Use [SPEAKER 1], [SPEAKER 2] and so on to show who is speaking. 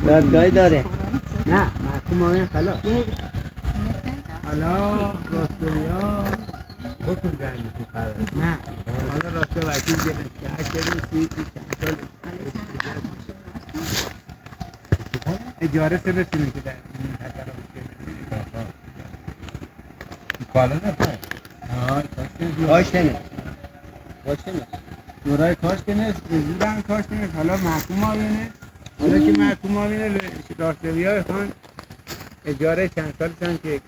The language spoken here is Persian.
[SPEAKER 1] دادگاهی داره.
[SPEAKER 2] نه محکوم آقای خلاص حالا راستوریا بکن زنی تو قرار نه حالا راسته وکیل گرفته هر شدیم چند سال اجاره سه بسیمه که در این خطر رو بسیمه
[SPEAKER 3] کالا نفر
[SPEAKER 1] کاشتنه
[SPEAKER 2] دورای کاشته نیست زودن کاشته نیست حالا محکوم آبینه حالا که محکوم آبینه راستوری های خان اجاره چند سال که